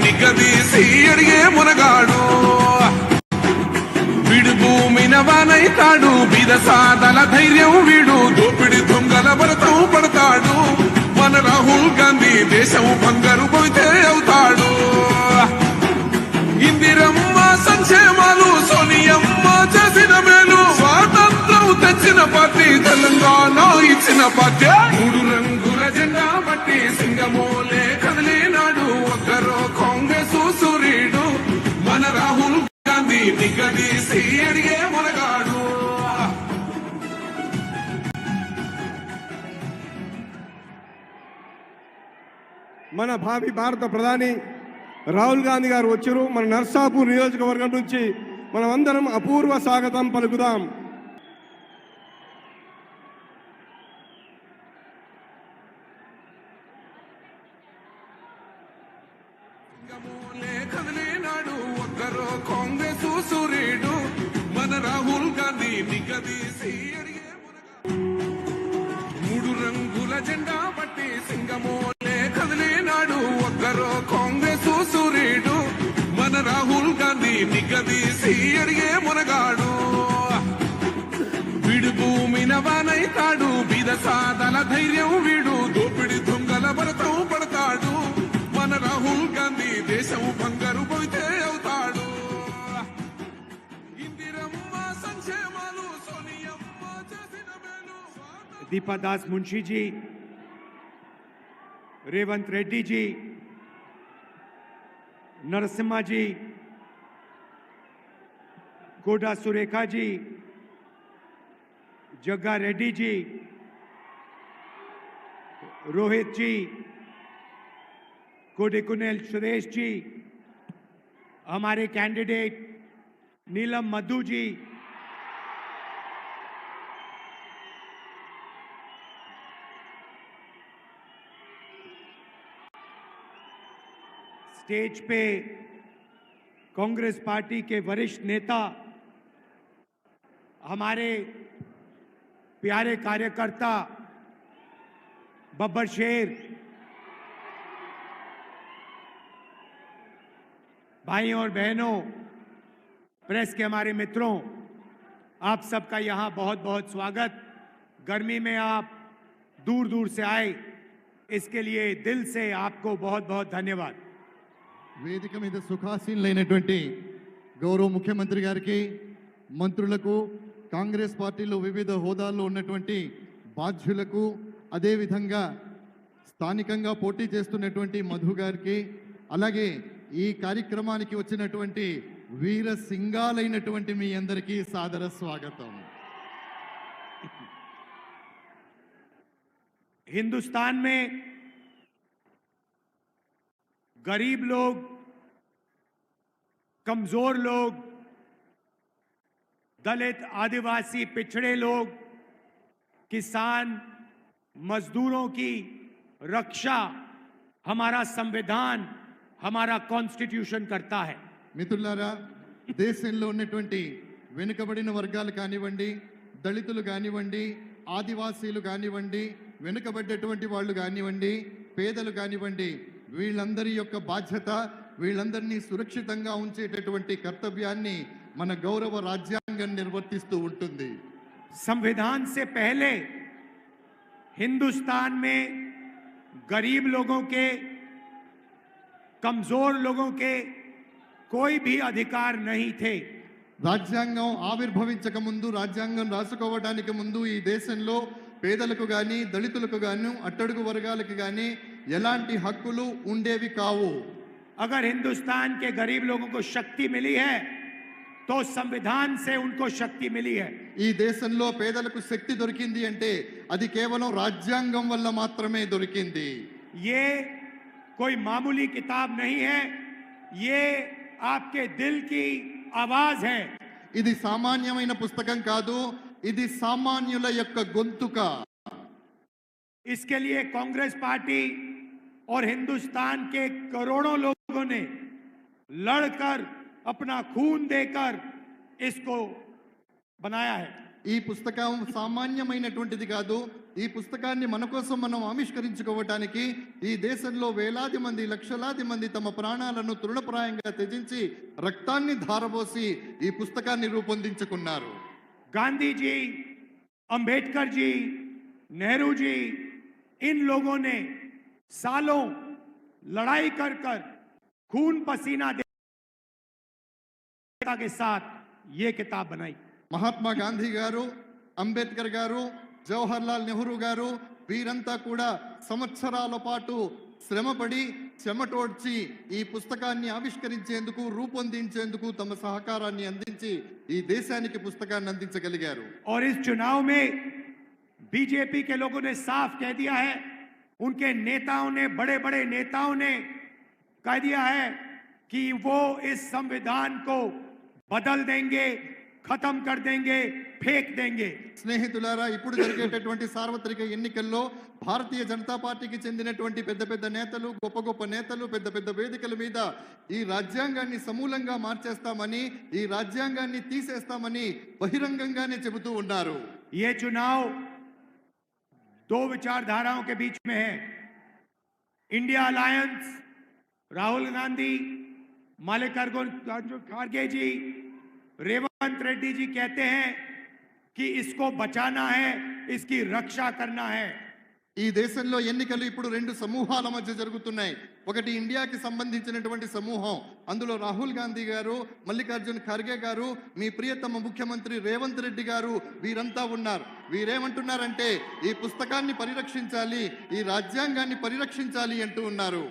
నిగదీసి అడిగే మునగాడు వీడు భూమిన వానైతాడు బీదసాదల ధైర్యం వీడు దోపిడి దొంగల భరతం పడతాడు మన రాహుల్ గాంధీ దేశం బంగారు పోతే అవుతాడు ఇందిరమ్మ సంక్షేమాలు సోనియమ్మ చేసిన మేలు స్వాతంత్రం తెచ్చిన పార్టీ తెలంగాణ ఇచ్చిన పార్టీ మూడు రంగుల జెండా బట్టి సింగమోలే కదిలినాడు ఒక్కరో కాంగ్రెస్ సూర్యుడు మన రాహుల్ గాంధీ నిగదీసి అడిగే మునగాడు మన భావి భారత ప్రధాని రాహుల్ గాంధీ గారు వచ్చారు. మన నర్సాపూర్ నియోజకవర్గం నుంచి మనమందరం అపూర్వ స్వాగతం పలుకుదాం. ఒక్కరో కాంగ్రెస్ సూర్యుడు మన రాహుల్ గాంధీ నిగదీసి అడిగే మూడు రంగుల జెండా పట్టి సింగమోలే కదిలినాడు ఒక్కరో కాంగ్రెస్ సూర్యుడు మన రాహుల్ గాంధీ నిగదీసి అడిగే మునగాడు వీడు భూమిన వానైతాడు బీదసాదల ధైర్యం వీడు దోపిడి దొంగల భరతం పడతాడు మన రాహుల్ గాంధీ దేశం బంగారు పోతే అవుతాడు ఇందిరమ్మ సంక్షేమాలు సోనియమ్మ చేసిన మేలు दीपा दास मुंशी जी, रेवंत रेड्डी जी, नरसिम्हा जी, कोडा सुरेखा जी, जग्गा रेड्डी जी, रोहित जी, कोडेकुनेल सुरेश जी, हमारे कैंडिडेट नीलम मधु जी, स्टेज पे कांग्रेस पार्टी के वरिष्ठ नेता, हमारे प्यारे कार्यकर्ता बब्बर शेर, भाइयों और बहनों, प्रेस के हमारे मित्रों, आप सबका यहाँ बहुत बहुत स्वागत। गर्मी में आप दूर दूर से आए, इसके लिए दिल से आपको बहुत बहुत धन्यवाद। వేదిక మీద సుఖాసీనులైనటువంటి గౌరవ ముఖ్యమంత్రి గారికి, మంత్రులకు, కాంగ్రెస్ పార్టీలో వివిధ హోదాల్లో ఉన్నటువంటి బాధ్యులకు, అదేవిధంగా స్థానికంగా పోటీ చేస్తున్నటువంటి మధు గారికి, అలాగే ఈ కార్యక్రమానికి వచ్చినటువంటి వీర సింగాలైనటువంటి మీ అందరికీ సాదర స్వాగతం. हिंदुस्तान में गरीब लोग, कमजोर लोग, दलित, आदिवासी, पिछड़े लोग, किसान, मजदूरों की रक्षा हमारा संविधान, हमारा कॉन्स्टिट्यूशन करता है। మిత్రులారా, దేశంలో ఉన్నటువంటి వెనుకబడిన వర్గాలు కానివ్వండి, దళితులు కానివ్వండి, ఆదివాసీలు కానివ్వండి, వెనుకబడ్డటువంటి వాళ్ళు కానివ్వండి, పేదలు కానివ్వండి, వీళ్ళందరి యొక్క బాధ్యత, వీళ్ళందరినీ సురక్షితంగా ఉంచేటటువంటి కర్తవ్యాన్ని మన గౌరవ రాజ్యాంగం నిర్వర్తిస్తూ ఉంటుంది. संविधान से पहले हिंदुस्तान में गरीब लोगों के, कमजोर लोगों के कोई भी अधिकार नहीं थे। రాజ్యాంగం ఆవిర్భవించక ముందు, రాజ్యాంగం రాసుకోవడానికి ముందు ఈ దేశంలో పేదలకు కానీ, దళితులకు కానీ, అట్టడుగు వర్గాలకు కానీ ఎలాంటి హక్కులు ఉండేవి కావు. अगर हिंदुस्तान के गरीब लोगों को शक्ति मिली है तो संविधान से उनको शक्ति मिली है। ఈ దేశంలో పేదలకు శక్తి దొరికింది అంటే అది కేవలం రాజ్యాంగం వల్ల మాత్రమే దొరికింది. ये कोई मामूली किताब नहीं है, ये आपके दिल की आवाज है। ఇది సామాన్యమైన పుస్తకం కాదు, ఇది సామాన్యుల యొక్క గొంతుక. इसके लिए कांग्रेस पार्टी और हिंदुस्तान के करोड़ों लोगों ने लड़कर, अपना खून देकर इसको बनाया है। ఈ పుస్తకం సామాన్యమైనటువంటిది కాదు. ఈ పుస్తకాన్ని మన కోసం మనం ఆవిష్కరించుకోవటానికి ఈ దేశంలో వేలాది మంది, లక్షలాది మంది తమ ప్రాణాలను తృణప్రాయంగా త్యజించి రక్తాన్ని ధారపోసి ఈ పుస్తకాన్ని రూపొందించుకున్నారు. गांधी जी, अंबेडकर जी, नेहरू जी, इन लोगों ने सालों लड़ाई कर कर खून पसीना के साथ ये किताब बनाई. మహాత్మా గాంధీ గారు, అంబేద్కర్ గారు, జవహర్లాల్ నెహ్రూ గారు వీరంతా కూడా సంవత్సరాల పాటు శ్రమపడి చెమటోడ్చి ఈ పుస్తకాన్ని ఆవిష్కరించేందుకు, రూపొందించేందుకు తమ సహకారాన్ని అందించి ఈ దేశానికి పుస్తకాన్ని అందించగలిగారు. और इस चुनाव में बीजेपी के लोगों ने साफ कह दिया है, उनके नेताओं ने, बड़े बड़े नेताओं ने कह दिया है कि वो इस संविधान को बदल देंगे, खत्म कर देंगे, फेंक देंगे. స్నేహితులారా, ఇప్పుడు జరిగేటటువంటి సార్వత్రిక ఎన్నికల్లో భారతీయ జనతా పార్టీకి చెందినటువంటి పెద్ద పెద్ద నేతలు, గొప్ప గొప్ప నేతలు పెద్ద పెద్ద వేదికల మీద ఈ రాజ్యాంగాన్ని సమూలంగా మార్చేస్తామని, ఈ రాజ్యాంగాన్ని తీసేస్తామని బహిరంగంగానే చెబుతూ ఉన్నారు. ये चुनाव दो विचारधाराओं के बीच में है. इंडिया अलायंस, राहुल गांधी, मल्लिकार्जुन खड़गे जी, रेवंत रेड्डी जी कहते हैं कि इसको बचाना है, इसकी रक्षा करना है. ఈ దేశంలో ఎన్నికలు ఇప్పుడు రెండు సమూహాల మధ్య జరుగుతున్నాయి. ఒకటి ఇండియాకి సంబంధించినటువంటి సమూహం, అందులో రాహుల్ గాంధీ గారు, మల్లికార్జున్ ఖర్గే గారు, మీ ప్రియతమ ముఖ్యమంత్రి రేవంత్ రెడ్డి గారు వీరంతా ఉన్నారు. వీరేమంటున్నారంటే ఈ పుస్తకాన్ని పరిరక్షించాలి, ఈ రాజ్యాంగాన్ని పరిరక్షించాలి అంటూ ఉన్నారు.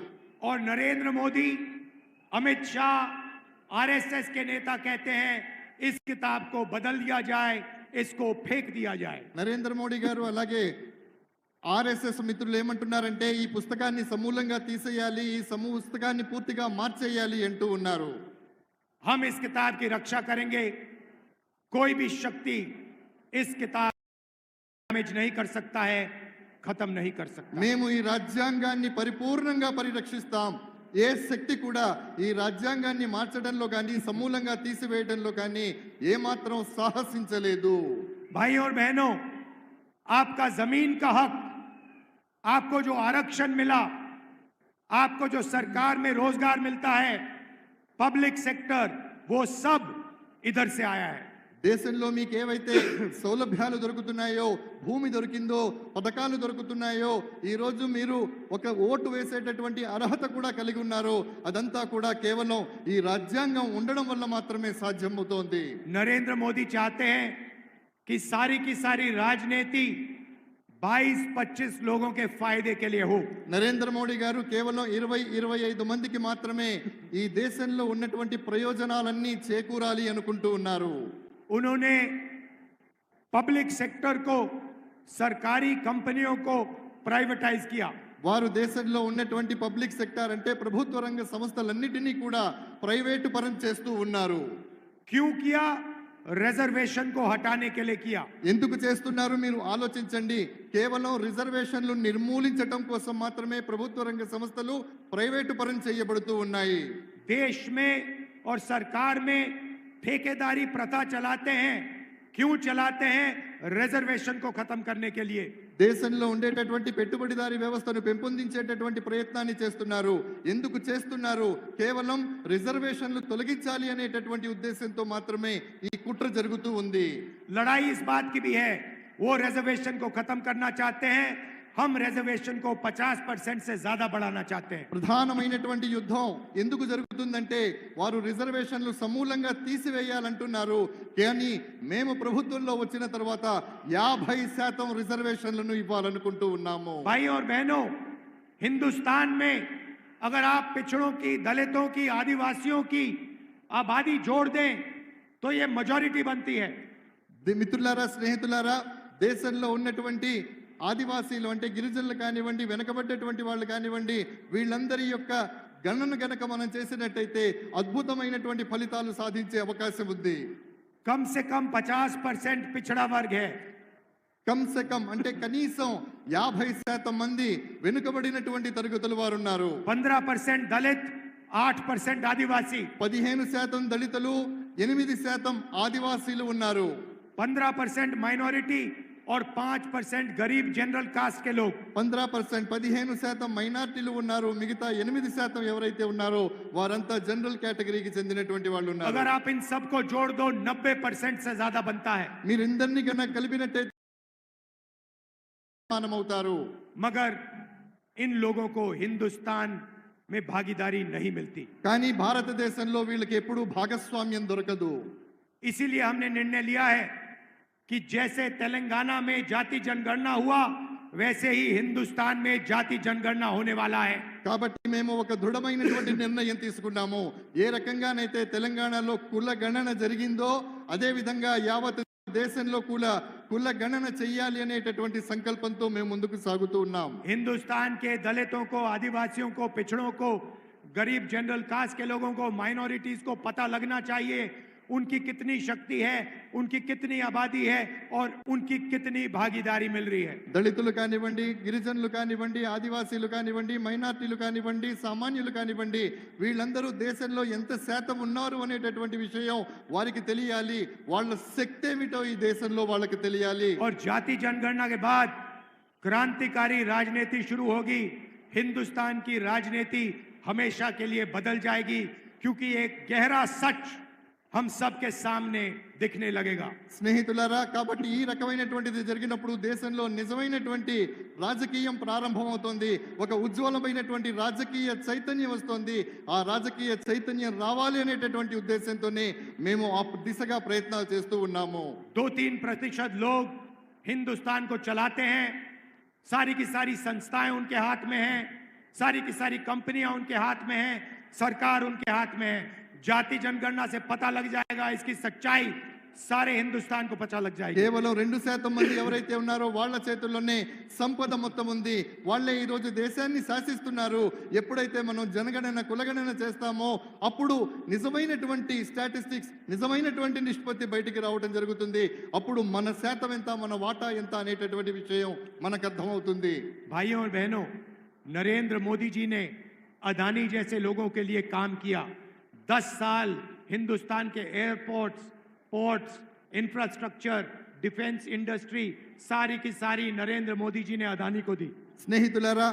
और नरेंद्र मोदी, अमित शाह, आरएसएस के नेता कहते हैं इस किताब को बदल दिया जाए, इसको फेंक दिया जाए. నరేంద్ర మోడీ గారు అలాగే ఆర్ఎస్ఎస్ మిత్రులు ఏమంటున్నారంటే ఈ పుస్తకాన్ని సమూలంగా తీసేయాలి, ఈ పుస్తకాన్ని పూర్తిగా మార్చేయాలి అంటూ ఉన్నారు. हम इस किताब की रक्षा करेंगे. कोई भी शक्ति इस किताब डैमेज नहीं कर सकता है, खत्म नहीं कर सकता. మేము ఈ రాజ్యాంగాన్ని పరిపూర్ణంగా పరిరక్షిస్తాం. ఏ శక్తి కూడా ఈ రాజ్యాంగాన్ని మార్చడంలో కానీ, సమూలంగా తీసివేయడంలో కానీ ఏమాత్రం సాహసించలేదు. भाई और बहनों, आपका जमीन का हक, आपको जो आरक्षण मिला, आपको जो सरकार में रोजगार मिलता है, पब्लिक सेक्टर, वो सब इधर से आया है. దేశంలో మీకు ఏవైతే సౌలభ్యాలు దొరుకుతున్నాయో, భూమి దొరికిందో, పథకాలు దొరుకుతున్నాయో, ఈ రోజు మీరు ఒక ఓటు వేసేటటువంటి అర్హత కూడా కలిగి ఉన్నారో, అదంతా కూడా కేవలం ఈ రాజ్యాంగం ఉండడం వల్ల మాత్రమే సాధ్యమవుతోంది. नरेंद्र मोदी चाहते हैं कि सारी की सारी राजनीति 22-25 लोगों के फायदे के लिए हो. నరేంద్ర మోడీ గారు కేవలం 20-25 మందికి మాత్రమే ఈ దేశంలో ఉన్నటువంటి ప్రయోజనాలన్నీ చేకూరాలి అనుకుంటూ ఉన్నారు. उन्होंने पब्लिक सेक्टर को, सरकारी कंपनियों को प्राइवेटाइज किया. వారు దేశంలో ఉన్నటువంటి పబ్లిక్ సెక్టార్ అంటే ప్రభుత్వ రంగ సంస్థలన్నిటినీ కూడా ప్రైవేటు పరం చేస్తూ ఉన్నారు. क्यों किया? रिजर्वेशन को हटाने के लिए किया. ఎందుకు చేస్తున్నారు మీరు ఆలోచించండి. కేవలం రిజర్వేషన్లు నిర్మూలించడం కోసం మాత్రమే ప్రభుత్వ రంగ సంస్థలు ప్రైవేటు పరం చేయబడుతూ ఉన్నాయి. देश में और सरकार में ठेकेदारी प्रथा चलाते हैं. क्यों चलाते हैं? रिजर्वेशन को खत्म करने के लिए. దేశంలో ఉండేటటువంటి పెట్టుబడిదారీ వ్యవస్థను పెంపొందించేటటువంటి ప్రయత్నాన్ని చేస్తున్నారు. ఎందుకు చేస్తున్నారు? కేవలం రిజర్వేషన్లు తొలగించాలి అనేటటువంటి ఉద్దేశంతో మాత్రమే ఈ కుట్ర జరుగుతూ ఉంది. लड़ाई इस बात की भी है, वो रिजर्वेशन को खत्म करना चाहते हैं, हम रिजर्वेशन को 50% से ज्यादा बढ़ाना चाहते हैं. ప్రధానమైనటువంటి యుద్ధం ఎందుకు జరుగుతుందంటే వారు రిజర్వేషన్లు సమూలంగా తీసివేయాలంటున్నారు. కానీ మేము ప్రభుత్వంలో వచ్చిన తర్వాత 50% రిజర్వేషన్లను ఇవ్వాలనుకుంటూ ఉన్నాము. भाई और बहनों, हिंदुस्तान में अगर आप पिछड़ों की, दलितों की, आदिवासियों की आबादी जोड़ दें तो ये मेजॉरिटी बनती है. మిత్రులారా, స్నేహితులారా, దేశంలో ఉన్నటువంటి ఆదివాసీలు అంటే గిరిజనులు కానివ్వండి, వెనకబడ్డటువంటి వాళ్ళు కానివ్వండి, వీళ్ళందరి యొక్క గణన గనక మనం చేసినట్టయితే అద్భుతమైనటువంటి ఫలితాలు సాధించే అవకాశం ఉంది. कम से कम 50% पिछड़ा वर्ग है. కమ్ సే కమ్ అంటే కనీసం 50% మంది వెనుకబడినటువంటి తరగతుల వారు ఉన్నారు. 15% दलित, 8% आदिवासी. 15% దళితులు, 8% ఆదివాసీలు ఉన్నారు. 15% माइनॉरिटी और 5% गरीब जनरल कास्ट के लोग 15% 15% మైనార్టీలు ఉన్నారు, మిగతా 8% ఎవరైతే ఉన్నారో వారంతా జనరల్ కేటగిరీకి చెందినటువంటి వాళ్ళు ఉన్నారు. अगर आप इन सबको जोड़ दो 90% से ज्यादा बनता है. మీరు ఇందరినీ కన్నా కలిపినట్టయితే సమానమవుతారు. मगर इन लोगों को हिंदुस्तान में भागीदारी नहीं मिलती. కానీ భారతదేశంలో వీళ్ళకి ఎప్పుడూ భాగస్వామ్యం దొరకదు. इसीलिए हमने निर्णय लिया है कि जैसे तेलंगाना में जाति जनगणना हुआ वैसे ही हिंदुस्तान में जाति जनगणना होने वाला है. కాబట్టి మేము ఒక దృఢమైనటువంటి నిర్ణయం తీసుకున్నాము. ఏ రకంగానైతే తెలంగాణలో కుల గణన జరిగిందో అదే విధంగా యావత్ దేశంలో కుల గణన చేయాలి అనేటటువంటి సంకల్పంతో మేము ముందుకు సాగుతూ ఉన్నాం. हिंदुस्तान के दलितों को, आदिवासियों को, पिछड़ों को, गरीब जनरल कास्ट के लोगों को, माइनॉरिटीज को पता लगना चाहिए उनकी कितनी शक्ति है, उनकी कितनी आबादी है और उनकी कितनी भागीदारी मिल रही है. దళితులు కానివ్వండి, గిరిజనులు కానివ్వండి, ఆదివాసీలు కానివ్వండి, మైనార్టీలు కానివ్వండి, సామాన్యులు కానివ్వండి, వీళ్ళందరూ దేశంలో ఎంత శాతం ఉన్నారు అనేటటువంటి విషయం వారికి తెలియాలి. వాళ్ళ శక్తి ఏమిటో ఈ దేశంలో వాళ్ళకి తెలియాలి. और जाति जनगणना के बाद क्रांतिकारी राजनीति शुरू होगी. हिंदुस्तान की राजनीति हमेशा के लिए बदल जाएगी क्योंकि एक गहरा सच हम सबके सामने दिखने लगेगा. స్నేహితులారా, కాబట్టి ఈ రకమైనటువంటిది జరిగినప్పుడు దేశంలో నిజమైనటువంటి రాజకీయం ప్రారంభమవుతోంది. ఒక ఉజ్వలమైనటువంటి రాజకీయ చైతన్యం వస్తోంది. ఆ రాజకీయ చైతన్యం రావాలి అనేటటువంటి ఉద్దేశంతోనే మేము ఆ దిశగా ప్రయత్నాలు చేస్తూ ఉన్నాము. 2-3% लोग हिंदुस्तान को चलाते हैं. सारी की सारी संस्थाएं उनके हाथ में हैं, सारी की सारी कंपनियां उनके हाथ में हैं, सरकार उनके हाथ में है. जाति जनगणना से पता लग जाएगा इसकी सच्चाई सारे हिंदुस्तान को पता लग जाएगी. కేవలం 2% మంది ఎవరైతే ఉన్నారో వాళ్ళ చేతుల్లోనే సంపద మొత్తం ఉంది. వాళ్ళే ఈ రోజు దేశాన్ని శాసిస్తున్నారు. ఎప్పుడైతే మనం జనగణన కులగణన చేస్తామో అప్పుడు నిజమైనటువంటి స్టాటిస్టిక్స్, నిజమైనటువంటి నిష్పత్తి బయటికి రావడం జరుగుతుంది. అప్పుడు మన శాతం ఎంత, మన వాటా ఎంత అనేటటువంటి విషయం మనకు అర్థమవుతుంది. भाइयों और बहनों, नरेंद्र मोदी जी ने अदानी जैसे लोगों के लिए काम किया. 10 साल हिंदुस्तान के airports, ports, infrastructure, defence industry सारी की सारी नरेंद्र मोदी जी ने अदानी को दी. స్నేహితులారా,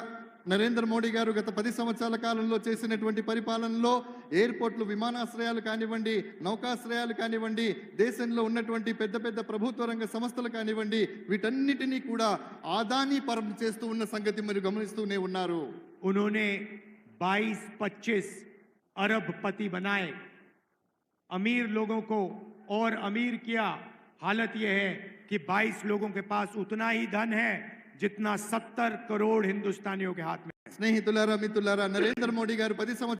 నరేంద్ర మోడీ గారు గత 10 సంవత్సరాల కాలంలో చేసినటువంటి పరిపాలనలో ఎయిర్పోర్ట్లు, విమానాశ్రయాలు కానివ్వండి, నౌకాశ్రయాలు కానివ్వండి, దేశంలో ఉన్నటువంటి పెద్ద పెద్ద ప్రభుత్వ రంగ సంస్థలు కానివ్వండి, వీటన్నిటినీ కూడా ఆదానీ పరం చేస్తూ ఉన్న సంగతి మీరు గమనిస్తూనే ఉన్నారు. उन्होंने 22-25 अरबपति बनाए, अमीर लोगों को और अमीर किया. हालत यह है कि 22 लोगों के पास उतना ही धन है जितना 70 करोड़ हिंदुस्तानियों के हाथ में है. స్నేహితులారా, మిత్రులారా, నరేంద్ర మోడీ గారు 10 సంవత్సరాలు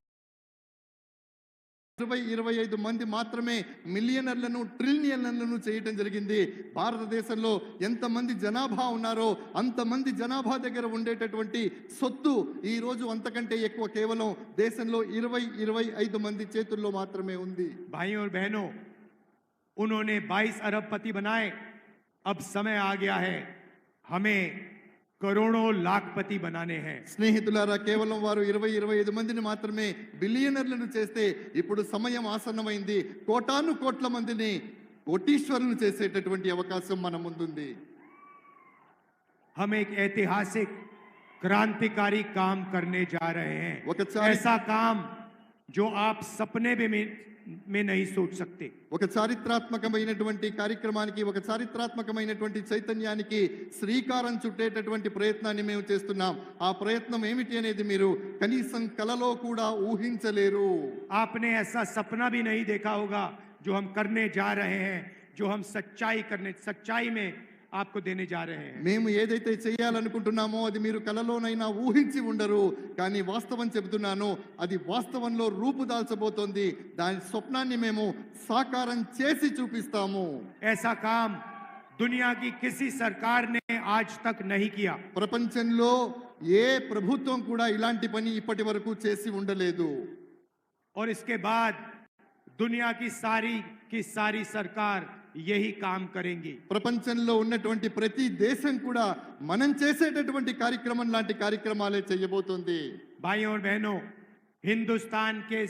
20-25 మంది మాత్రమే మిలియనర్లను, ట్రిలియనర్లను చేయటం జరిగింది. భారతదేశంలో ఎంతమంది జనాభా ఉన్నారో అంతమంది జనాభా దగ్గర ఉండేటటువంటి సొత్తు ఈ రోజు అంతకంటే ఎక్కువ కేవలం దేశంలో 20-25 మంది చేతుల్లో మాత్రమే ఉంది. भाइयों और बहनों, उन्होंने 22 अरबपति बनाए. अब समय आ गया है हमें करोड़ों लाखपति बनाने हैं. స్నేహితులారా, కేవలం వారు 20-25 మందిని మాత్రమే బిలియనర్లను చేస్తే ఇప్పుడు సమయం ఆసన్నమైంది. కోటాను కోట్ల మందిని కోటీశ్వరులు చేసేటటువంటి అవకాశం మన ముందుంది. हम एक ऐतिहासिक क्रांतिकारी काम करने जा रहे हैं. ऐसा काम जो आप सपने में नहीं सोच सकते. ఒక చారిత్రాత్మకమైనటువంటి కార్యక్రమానికి, ఒక చారిత్రాత్మకమైనటువంటి చైతన్యానికి శ్రీకారం చుట్టేటటువంటి ప్రయత్నాన్ని మేము చేస్తున్నాం. ఆ ప్రయత్నం ఏమిటి అనేది మీరు కనీసం కలలో కూడా ఊహించలేరు. आपने ऐसा सपना भी नहीं देखा होगा जो हम करने जा रहे हैं, जो हम सच्चाई में आपको देने जा रहे हैं. మేము ఏదైతే చేయాలనుకుంటున్నామో అది మీరు కలలోనైనా ఊహించి ఉండరు. కానీ వాస్తవం చెబుతున్నాను, అది వాస్తవంలో రూపుదాల్చబోతోంది. దాని స్వప్నాన్ని మేము సాకారం చేసి చూపిస్తాము. ऐसा काम दुनिया की किसी सरकार ने आज तक नहीं किया. ప్రపంచంలో ఏ ప్రభుత్వం కూడా ఇలాంటి పని ఇప్పటి వరకు చేసి ఉండలేదు. और इसके बाद दुनिया की सारी सरकार यही काम करेंगी. ప్రపంచంలో ఉన్నటువంటి ప్రతి దేశం కూడా మనం చేసేటటువంటి కార్యక్రమం లాంటి కార్యక్రమాలే చేయబోతోంది. भाइयों और बहनों, हिंदुस्तान के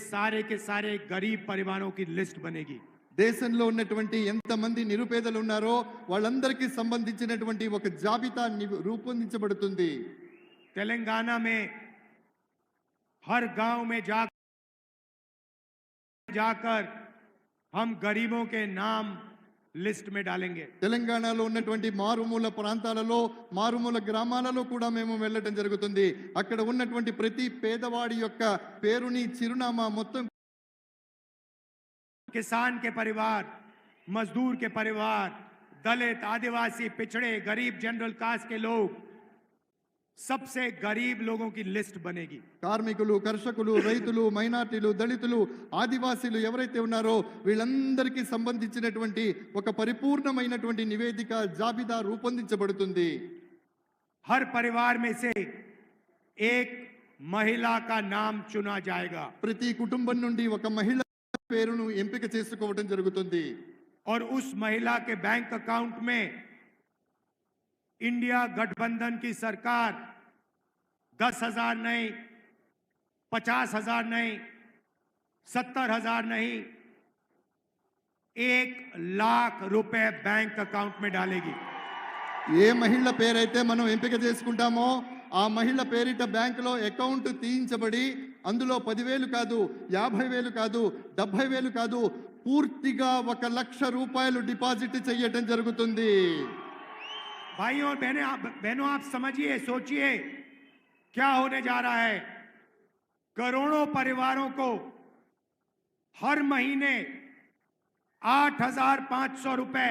सारे गरीब परिवारों की लिस्ट बनेगी. దేశంలో ఉన్నటువంటి ఎంతమంది నిరుపేదలు ఉన్నారో వాళ్ళందరికీ సంబంధించినటువంటి ఒక జాబితా రూపొందించబడుతుంది. तेलंगाना में हर गांव में जाकर हम गरीबों के नाम లిస్ట్ में डालेंगे. తెలంగాణలో ఉన్నటువంటి మారుమూల ప్రాంతాలలో మారుమూల గ్రామాలలో కూడా మేము వెళ్ళటం జరుగుతుంది. అక్కడ ఉన్నటువంటి ప్రతి పేదవాడి యొక్క పేరుని చిరునామా మొత్తం किसान के परिवार, मजदूर के परिवार, दलित, आदिवासी, पिछड़े, गरीब, जनरल कास्ट के लोग, सबसे गरीब लोगों की लिस्ट बनेगी. కార్మికులు, కర్షకులు, రైతులు, మైనార్టీలు, దళితులు, ఆదివాసీలు ఎవరైతే ఉన్నారో వీళ్ళందరికీ సంబంధించినటువంటి ఒక పరిపూర్ణమైనటువంటి నివేదిక జాబితా రూపొందించబడుతుంది. हर परिवार में से एक महिला का नाम चुना जाएगा. ప్రతి కుటుంబం నుండి ఒక మహిళ పేరును ఎంపిక చేసుకోవడం జరుగుతుంది. और उस महिला के बैंक अकाउंट में इंडिया गठबंधन की सरकार 10,000 नहीं, 50,000 नहीं, 70,000 नहीं, 1,00,000 रुपए बैंक अकाउंट में डालेगी. ఏ మహిళ పేరైతే మనం ఎంపిక చేసుకుంటామో ఆ మహిళ పేరిట బ్యాంకులో అకౌంట్ తీయించబడి అందులో 10,000 కాదు, 50,000 కాదు, 70,000 కాదు, పూర్తిగా 1,00,000 రూపాయలు డిపాజిట్ చేయటం జరుగుతుంది. भाइयों और बहनों आप समझिए, सोचिए क्या होने जा रहा है. करोड़ों परिवारों को हर महीने 8,500 रुपए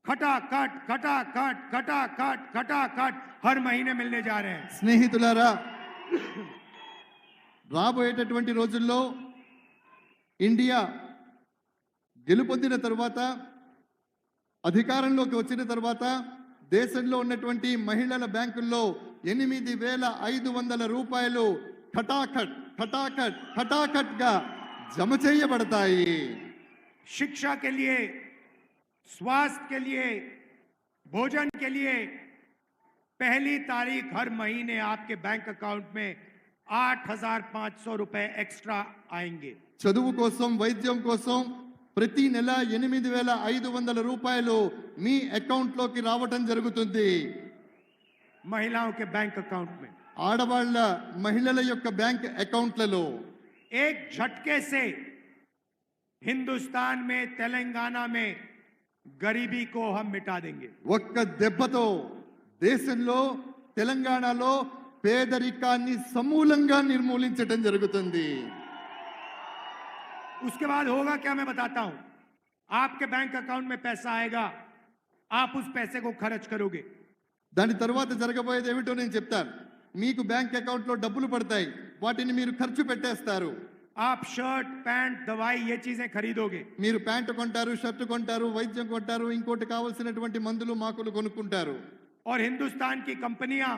खटाखट खटाखट खटाखट खटाखट हर महीने मिलने जा रहे हैं. స్నేహితులారా, రాబోయేటటువంటి రోజుల్లో ఇండియా గెలుపొందిన తర్వాత అధికారంలోకి వచ్చిన తర్వాత దేశంలో ఉన్నటువంటి మహిళల బ్యాంకుల్లో 8,500 రూపాయలు ఖటాఖట్ ఖటాఖట్ ఖటాఖట్ గా జమ చేయబడతాయి. शिक्षा के लिए, स्वास्थ्य के लिए, भोजन के लिए पहली तारीख हर महीने आपके बैंक अकाउंट में 8,500 रुपए एक्स्ट्रा आएंगे. చదువు కోసం, వైద్యం కోసం ప్రతి నెల 8,500 రూపాయలు మీ అకౌంట్ లోకి రావటం జరుగుతుంది. महिलाओं के बैंक अकाउंट में ఆడవాళ్ళ మహిళల యొక్క బ్యాంక్ అకౌంట్లలో एक झटके से हिंदुस्तान में, तेलंगाना में गरीबी को हम मिटा देंगे. ఒక్క దెబ్బతో దేశంలో తెలంగాణలో పేదరికాన్ని సమూలంగా నిర్మూలించటం జరుగుతుంది. उसके बाद होगा क्या मैं बताता हूं. आपके बैंक अकाउंट में पैसा आएगा, आप उस पैसे को खर्च करोगे. దాని తర్వాత జరగబోయేది ఏమిటో నేను చెప్తాను. మీకు బ్యాంక్ అకౌంట్ లో డబ్బులు పడతాయి, వాటిని మీరు ఖర్చు పెట్టేస్తారు. आप शर्ट, पैंट, दवाई ये चीजें खरीदोगे. మీరు ప్యాంటు కొంటారు, షర్టు కొంటారు, వైద్యం కొంటారు, ఇంకోటి కావాల్సినటువంటి మందులు మాకులు కొనుక్కుంటారు. और हिंदुस्तान की कंपनियां,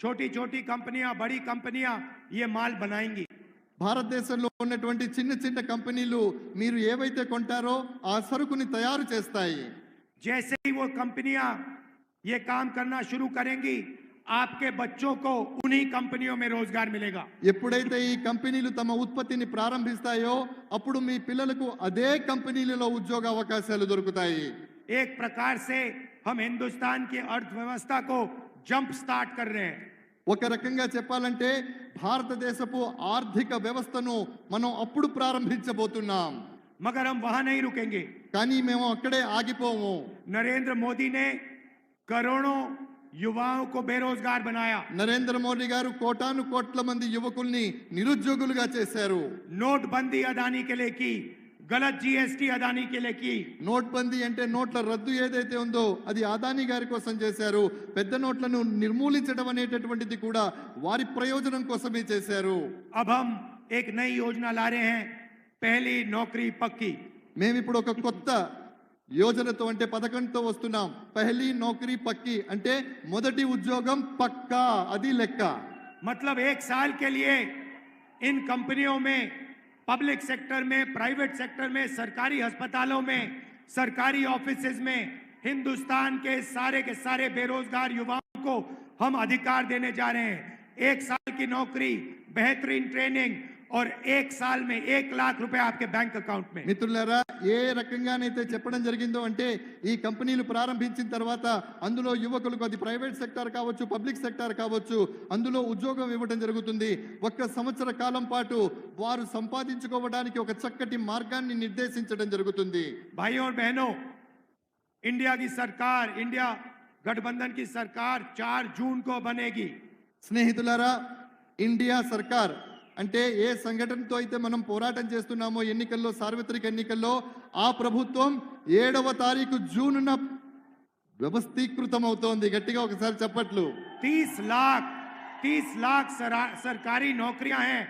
छोटी छोटी कंपनियां, बड़ी कंपनियां ये माल बनाएंगी. భారతదేశంలో ఉన్నటువంటి చిన్న చిన్న కంపెనీలు మీరు ఏవైతే కొంటారో ఆ సరుకుని తయారు చేస్తాయి. जैसे ही वो कंपनियां ये काम करना शुरू करेंगी, आपके बच्चों को उन्हीं कंपनियों में रोजगार मिलेगा. ఎప్పుడైతే ఈ కంపెనీలు తమ ఉత్పత్తిని ప్రారంభిస్తాయో అప్పుడు మీ పిల్లలకు అదే కంపెనీలలో ఉద్యోగ అవకాశాలు దొరుకుతాయి. एक प्रकार से हम हिंदुस्तान की अर्थव्यवस्था को जंप स्टार्ट कर रहे हैं. ఒక రకంగా చెప్పాలంటే భారతదేశపు ఆర్థిక వ్యవస్థను మనం అప్పుడు ప్రారంభించబోతున్నాం. मगर हम वहां नहीं रुकेंगे. కానీ మేము అక్కడే ఆగిపోము. नरेंद्र मोदी ने करोड़ों युवाओं को बेरोजगार बनाया. నరేంద్ర మోడీ గారు కోటాను కోట్ల మంది యువకుల్ని నిరుద్యోగులుగా చేశారు. नोटबंदी अदानी के लिए की, गलत जीएसटी अदानी के लिए की. నోట్బందీ అంటే నోట్ల రద్దు ఏదైతే ఉందో అది అదానీ గారి కోసం చేశారు. పెద్ద నోట్లను నిర్మూలించడం అనేటటువంటిది కూడా వారి ప్రయోజనం కోసమే చేశారు. अब हम एक नई योजना ला रहे हैं, पहली नौकरी पक्की. మేమిప్పుడు ఒక కొత్త యోజనతో అంటే పథకంతో వస్తున్నాం. పహలీ నౌకరీ పక్కి అంటే మొదటి ఉద్యోగం పక్కా, అది లెక్క. मतलब 1 साल के लिए इन कंपनियों में, पब्लिक सेक्टर में, प्राइवेट सेक्टर में, सरकारी अस्पतालों में, सरकारी ऑफिसेज में हिंदुस्तान के सारे बेरोजगार युवाओं को हम अधिकार देने जा रहे हैं. 1 साल की नौकरी, बेहतरीन ट्रेनिंग और 1 साल में 1 लाख रुपए आपके बैंक अकाउंट में। మిత్రులారా, ఏ రకంగానైతే చెప్పడం జరిగిందో అంటే ఈ కంపెనీలు ప్రారంభించిన తర్వాత అందులో యువకులకు, అది ప్రైవేట్ సెక్టార్ కావచ్చు, పబ్లిక్ సెక్టార్ కావచ్చు, అందులో ఉద్యోగం ఇవ్వడం జరుగుతుంది. 1 సంవత్సర కాలం పాటు వారు సంపాదించుకోవడానికి ఒక చక్కటి మార్గాన్ని నిర్దేశించడం జరుగుతుంది. भाइयों और बहनों, इंडिया की सरकार, इंडिया गठबंधन की सरकार 4 जून को बनेगी। స్నేహితులారా, ఇండియా సర్కార్ అంటే ఏ సంఘటనతో అయితే మనం పోరాటం చేస్తున్నామో ఎన్నికల్లో, సార్వత్రిక ఎన్నికల్లో, ఆ ప్రభుత్వం 7వ తారీఖు జూన్న వ్యవస్థీకృతం అవుతోంది. గట్టిగా ఒకసారి చప్పట్లు. 30 लाख सरकारी नौकरियां हैं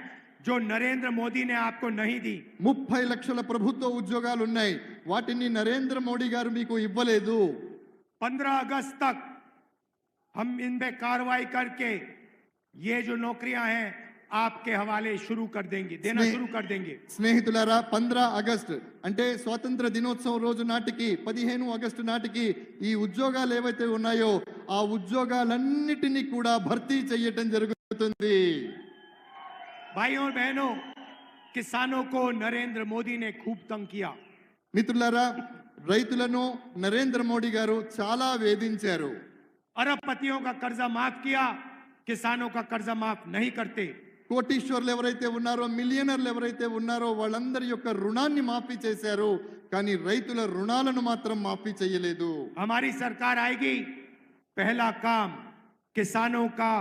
जो नरेंद्र मोदी ने आपको नहीं दी। 30 లక్షల ప్రభుత్వ ఉద్యోగాలు ఉన్నాయి, వాటిని నరేంద్ర మోడీ గారు మీకు ఇవ్వలేదు. 15 अगस्त तक हम इन पे कार्रवाई करके ये जो नौकरियां हैं आपके हवाले शुरू कर देंगे, देना शुरू कर देंगे। స్నేహితులారా, 15 ఆగస్టు అంటే స్వాతంత్ర దినోత్సవం రోజు నాటికి 15 ఆగస్టు నాటికి ఈ ఉద్యోగాలు ఏవైతే ఉన్నాయో ఆ ఉద్యోగాలన్నిటినీ కూడా భర్తీ చేయటం జరుగుతుంది. भाइयों और बहनों, किसानों को नरेंद्र मोदी ने खूब तंग किया। మిత్రులారా, రైతులను నరేంద్ర మోడీ గారు చాలా వేధించారు. अरबपतियों का कर्जा माफ किया, किसानों का कर्जा माफ नहीं करते। కోటీశ్వర్లు ఎవరైతే ఉన్నారో, మిలియనర్లు ఎవరైతే ఉన్నారో వాళ్ళందరి యొక్క రుణాన్ని మాఫీ చేశారు, కానీ రైతుల రుణాలను మాత్రం మాఫీ చేయలేదు. हमारी सरकार आएगी, पहला काम किसानों का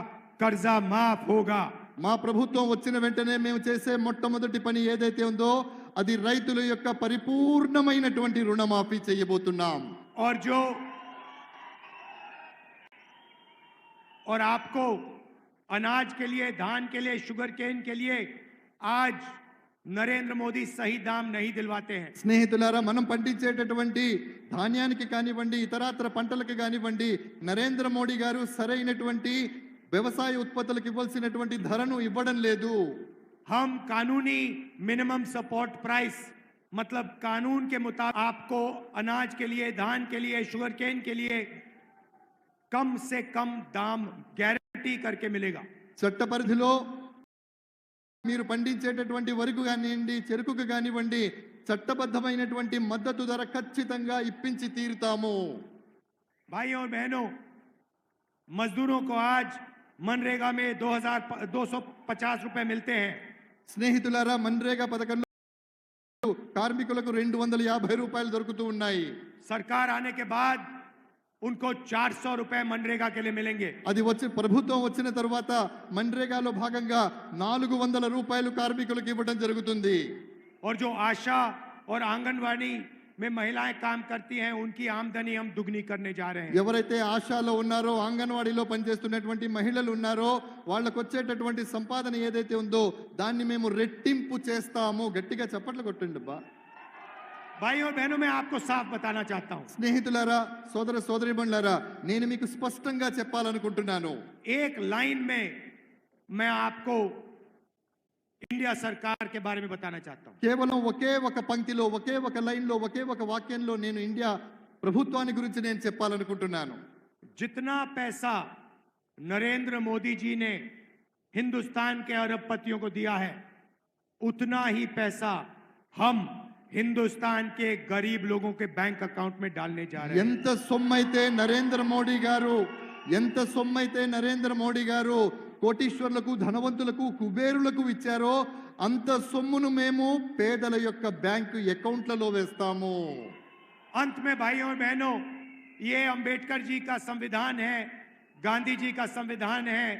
कर्जा माफ होगा। మా ప్రభుత్వం వచ్చిన వెంటనే మేము చేసే మొట్టమొదటి పని ఏదైతే ఉందో అది రైతుల యొక్క పరిపూర్ణమైనటువంటి రుణమాఫీ చేయబోతున్నాం. और आपको अनाज के लिए, धान के लिए, शुगर केन के लिए आज नरेंद्र मोदी सही दाम नहीं दिलवाते हैं। స్నేహితులారా, మనం పండించేటటువంటి ధాన్యానికి కానివ్వండి, ఇతరత్ర పంటలకు కానివ్వండి, నరేంద్ర మోడీ గారు సరైనటువంటి వ్యవసాయ ఉత్పత్తులకు ఇవ్వాల్సినటువంటి ధరను ఇవ్వడం లేదు. हम कानूनी मिनिमम सपोर्ट प्राइस, मतलब कानून के मुताबिक आपको अनाज के लिए, धान के लिए, शुगर केन के लिए कम से कम दाम गारंटी करके मिलेगा। చట్ట పరిధిలో మీరు పండించేటటువంటి వరకు కానివ్వండి, చెరుకుకు కానివ్వండి, చట్టబద్ధమైనటువంటి మద్దతు ధర ఖచ్చితంగా ఇప్పించి తీరుతాము. भाइयों और बहनों, मजदूरों को आज मनरेगा में 2250 रुपए मिलते हैं। స్నేహితులారా, మన్రేగా పథకంలో కార్మికులకు 250 రూపాయలు దొరుకుతూ ఉన్నాయి. सरकार आने के बाद उनको 400 रुपए मनरेगा के लिए मिलेंगे। అది వచ్చి ప్రభుత్వం వచ్చిన తర్వాత మన్రేగాలో భాగంగా 400 రూపాయలు కార్మికులకు ఇవ్వడం జరుగుతుంది. और जो आशा और आंगनवाड़ी में महिलाएं काम करती हैं उनकी आमदनी हम दुगनी करने जा रहे हैं। ఎవరైతే ఆశాలో ఉన్నారో, అంగన్వాడీలో పనిచేస్తున్నటువంటి మహిళలు ఉన్నారో వాళ్ళకు వచ్చేటటువంటి సంపాదన ఏదైతే ఉందో దాన్ని మేము రెట్టింపు చేస్తాము. గట్టిగా చప్పట్లు కొట్టండి బా. भाइयों और बहनों, मैं आपको साफ बताना चाहता हूं, స్నేహితులారా, సోదర సోదరీమణులారా, నేను మీకు స్పష్టంగా చెప్పాలనుకుంటున్నాను. एक लाइन में मैं आपको इंडिया सरकार के बारे में बताना चाहता हूं। కేవలం ఒకే ఒక పంక్తిలో, ఒకే ఒక లైన్లో, ఒకే ఒక వాక్యంలో నేను ఇండియా ప్రభుత్వాన్ని గురించి నేను చెప్పాలనుకుంటున్నాను. जितना पैसा नरेंद्र मोदी जी ने हिंदुस्तान के अरबपतियों को दिया है, उतना ही पैसा हम हिंदुस्तान के गरीब लोगों के बैंक अकाउंट में डालने जा रहे हैं। ఎంత సొమ్మైతే నరేంద్ర మోడీ గారు కోటీశ్వర్లకు, ధనవంతులకు, కుబేరులకు ఇచ్చారో అంత సొమ్మును మేము పేదల యొక్క బ్యాంకు అకౌంట్లలో వేస్తాము. अंत में भाइयों और बहनों, ये अंबेडकर जी का संविधान है, गांधी जी का संविधान है,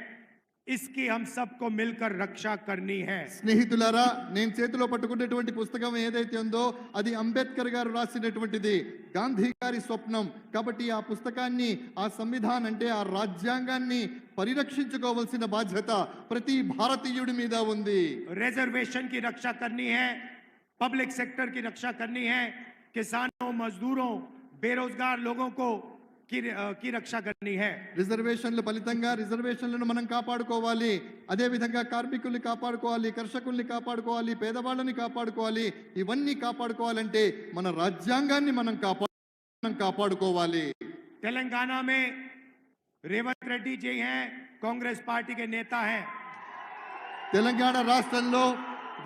इसकी हम सबको मिलकर रक्षा करनी है। స్నేహితులారా, నేను చేతిలో పట్టుకున్నటువంటి పుస్తకం ఏదైతే ఉందో అది అంబేద్కర్ గారు రాసినటువంటిది, గాంధీ గారి స్వప్నం. కాబట్టి ఆ పుస్తకాన్ని, ఆ సంవిధానం అంటే ఆ రాజ్యాంగాన్ని పరిరక్షించుకోవాల్సిన బాధ్యత ప్రతి భారతీయుడి మీద ఉంది. रिजर्वेशन की रक्षा करनी है, पब्लिक सेक्टर की रक्षा करनी है, किसानों, मजदूरों, बेरोजगार लोगों को की रक्षा करनी है। రిజర్వేషన్ల ఫలితంగా రిజర్వేషన్లను మనం కాపాడుకోవాలి. అదే విధంగా కార్మికుల్ని కాపాడుకోవాలి, కర్షకుల్ని కాపాడుకోవాలి, పేదవాళ్ళని కాపాడుకోవాలి. ఇవన్నీ కాపాడుకోవాలంటే మన రాజ్యాంగాన్ని మనం కాపాడుకోవాలి. तेलंगाना में रेवंत रेड्डी जी हैं, कांग्रेस पार्टी के नेता हैं। తెలంగాణ రాష్ట్రంలో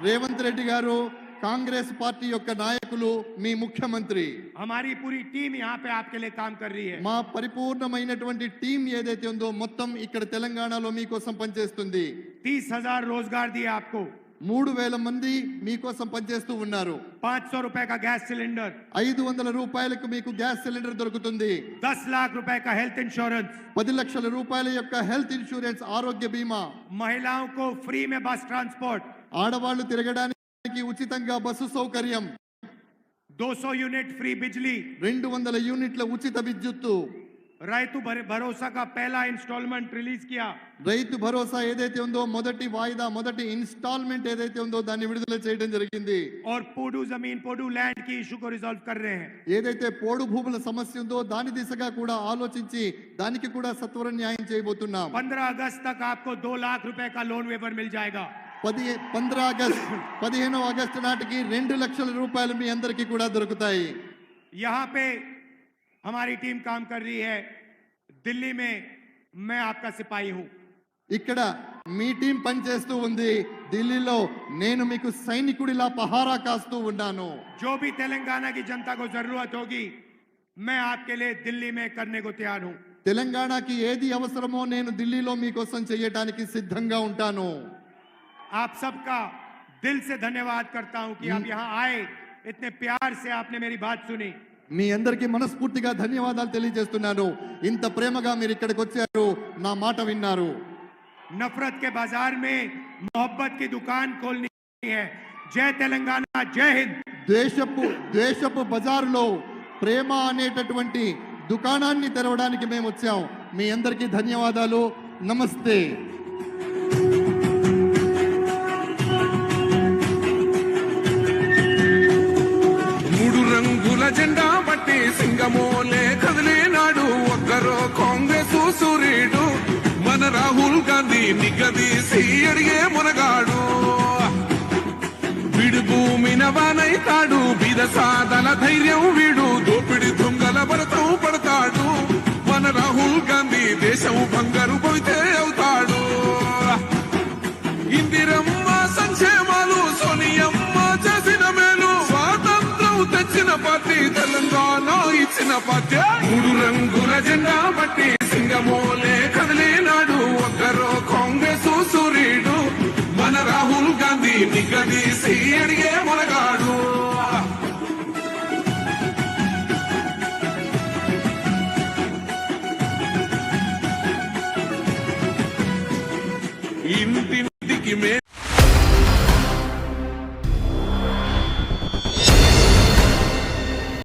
రేవంత్ రెడ్డి గారు కాంగ్రెస్ పార్టీ యొక్క నాయకులు మీ ముఖ్యమంత్రి हमारी पूरी टीम यहाँ पे आपके लिए काम कर रही है। మా పరిపూర్ణమైనటువంటి టీం ఏదైతే ఉందో మొత్తం ఇక్కడ తెలంగాణలో మీకోసం పనిచేస్తుంది 30,000 रोजगार दिए आपको, 3,000 మంది మీకోసం పనిచేస్తూ ఉన్నారు 500 रुपए का गैस सिलेंडर, 500 రూపాయలకు మీకు గ్యాస్ సిలిండర్ దొరుకుతుంది 10 लाख रुपए का हेल्थ इंश्योरेंस, 10 లక్షల రూపాయల యొక్క హెల్త్ ఇన్సూరెన్స్ ఆరోగ్య బీమా महिलाओं को फ्री में बस ट्रांसपोर्ट, ఆడవాళ్లు తిరగడానికి ఉచితంగా బస్సు సౌకర్యం 200 यूनिट फ्री बिजली, 200 యూనిట్ల ఉచిత విద్యుత్తు రైతు భరోసా का पहला इंस्टॉलमेंट रिलीज किया, రైతు భరోసా ఏదైతే ఉందో మొదటి వాయిదా మొదటి ఇన్స్టాల్మెంట్ ఏదైతే ఉందో దాన్ని విడుదల చేయడం జరిగింది और पोडू जमीन पोडू लैंड की इशू को रिजॉल्व कर रहे हैं। ఏదైతే పోడు భూముల సమస్య ఉందో దాని దిశగా కూడా ఆలోచించి దానికి కూడా సత్వర న్యాయం చేయబోతున్నాం 15 अगस्त तक आपको 2 लाख रुपए का लोन वेवर मिल जाएगा। 15 ఆగస్టు నాటికి 2 లక్షల రూపాయలు మీ అందరికీ కూడా దొరుకుతాయి यहाँ पे हमारी टीम काम कर रही है, दिल्ली में मैं आपका सिपाही हूं। ఇక్కడ మీ టీం పనిచేస్తూ ఉంది ఢిల్లీలో నేను మీకు సైనికుడిలా పహారా కాస్తూ ఉన్నాను जो भी तेलंगाना की जनता को जरूरत होगी मैं आपके लिए दिल्ली में करने को तैयार हूं। తెలంగాణకి ఏది అవసరమో నేను ఢిల్లీలో మీకోసం చేయడానికి సిద్ధంగా ఉంటాను आप सबका दिल से धन्यवाद करता हूं कि आप यहाँ आए, इतने प्यार से आपने मेरी बात सुनी। మీ అందరికీ మనస్ఫూర్తిగా ధన్యవాదాలు తెలియజేస్తున్నాను ఇంత ప్రేమగా మీరు ఇక్కడికి వచ్చారు నా మాట విన్నారు नफरत के बाजार में मोहब्बत की दुकान खोलनी है। जय तेलंगाना, जय हिंद। దేశపు బజారులో ప్రేమ అనేటటువంటి దుకాణాన్ని తెరవడానికి మేము వచ్చాం మీ అందరికీ ధన్యవాదాలు నమస్తే మూడు రంగుల జెండా బట్టి సింగమోలే కదిలేనాడు ఒక్కరో కాంగ్రెస్ సూర్యుడు మన రాహుల్ గాంధీ నిగదీసి అడిగే మునగాడు వీడు భూమిన వానైతాడు బీద సాదల ధైర్యం వీడు దోపిడి దొంగల భరతం పడతాడు మన రాహుల్ గాంధీ దేశం బంగారు పోతే అవుతాడు ఇందిరమ్మ సంక్షేమాలు సోనియమ్మ చేసిన మేలు స్వాతంత్రం తెచ్చిన పార్టీ తెలంగాణ ఇచ్చిన పార్టీ మూడు రంగుల జెండా బట్టి సింగమోలే కదిలేనాడు ఒక్కరో కాంగ్రెస్ సూర్యుడు మన రాహుల్ గాంధీ నిగదీసి అడిగే మునగాడు ఇంటింటికి మే